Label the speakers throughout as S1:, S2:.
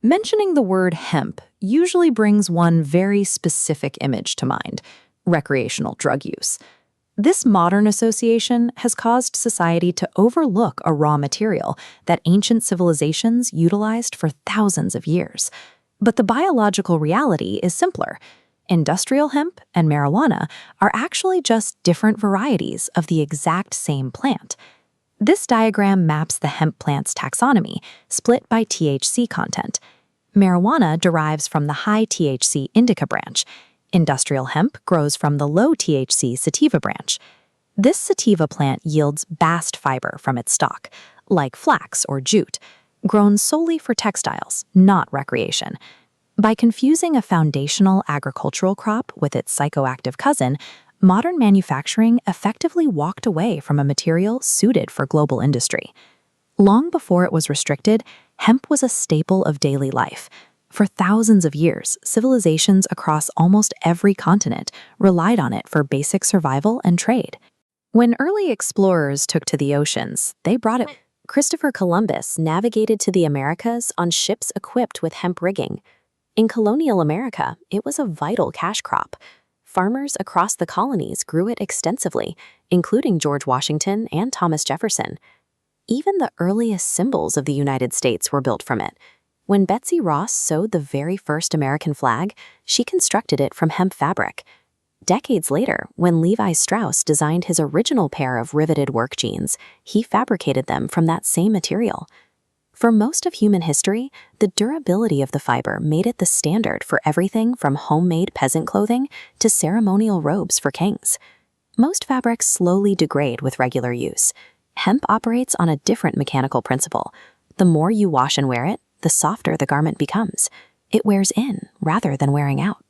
S1: Mentioning the word hemp usually brings one very specific image to mind: recreational drug use. This modern association has caused society to overlook a raw material that ancient civilizations utilized for thousands of years. But the biological reality is simpler. Industrial hemp and marijuana are actually just different varieties of the exact same plant. This diagram maps the hemp plant's taxonomy, split by THC content. Marijuana derives from the high THC indica branch. Industrial hemp grows from the low THC sativa branch. This sativa plant yields bast fiber from its stalk, like flax or jute, grown solely for textiles, not recreation. By confusing a foundational agricultural crop with its psychoactive cousin, modern manufacturing effectively walked away from a material suited for global industry. Long before it was restricted, hemp was a staple of daily life. For thousands of years, civilizations across almost every continent relied on it for basic survival and trade. When early explorers took to the oceans, they brought it. Christopher Columbus navigated to the Americas on ships equipped with hemp rigging. In colonial America, it was a vital cash crop. Farmers across the colonies grew it extensively, including George Washington and Thomas Jefferson. Even the earliest symbols of the United States were built from it. When Betsy Ross sewed the very first American flag, she constructed it from hemp fabric. Decades later, when Levi Strauss designed his original pair of riveted work jeans, he fabricated them from that same material. For most of human history, the durability of the fiber made it the standard for everything from homemade peasant clothing to ceremonial robes for kings. Most fabrics slowly degrade with regular use. Hemp operates on a different mechanical principle. The more you wash and wear it, the softer the garment becomes. It wears in rather than wearing out.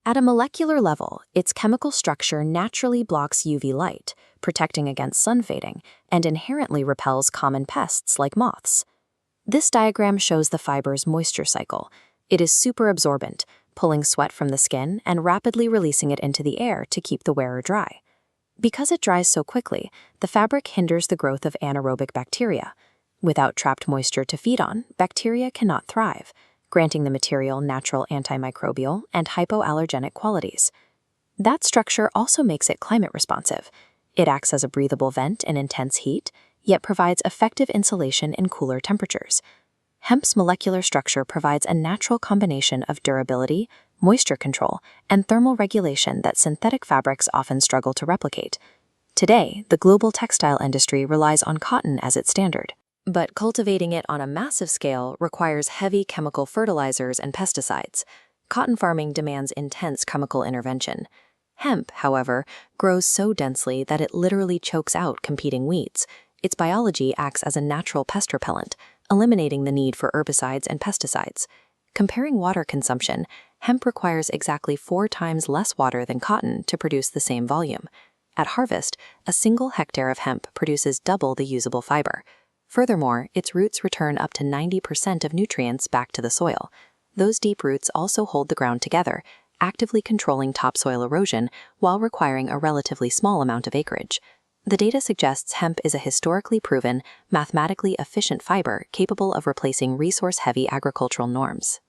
S1: At a molecular level, its chemical structure naturally blocks UV light, protecting against sun fading, and inherently repels common pests like moths. This diagram shows the fiber's moisture cycle. It is superabsorbent, pulling sweat from the skin and rapidly releasing it into the air to keep the wearer dry. Because it dries so quickly, the fabric hinders the growth of anaerobic bacteria. Without trapped moisture to feed on, bacteria cannot thrive, granting the material natural antimicrobial and hypoallergenic qualities. That structure also makes it climate responsive. It acts as a breathable vent in intense heat, yet provides effective insulation in cooler temperatures. Hemp's molecular structure provides a natural combination of durability, moisture control, and thermal regulation that synthetic fabrics often struggle to replicate. Today, the global textile industry relies on cotton as its standard. But cultivating it on a massive scale requires heavy chemical fertilizers and pesticides. Cotton farming demands intense chemical intervention. Hemp, however, grows so densely that it literally chokes out competing weeds. Its biology acts as a natural pest repellent, eliminating the need for herbicides and pesticides. Comparing water consumption, hemp requires exactly 4 times less water than cotton to produce the same volume. At harvest, a single hectare of hemp produces double the usable fiber. Furthermore, its roots return up to 90% of nutrients back to the soil. Those deep roots also hold the ground together, actively controlling topsoil erosion while requiring a relatively small amount of acreage. The data suggests hemp is a historically proven, mathematically efficient fiber capable of replacing resource-heavy agricultural norms.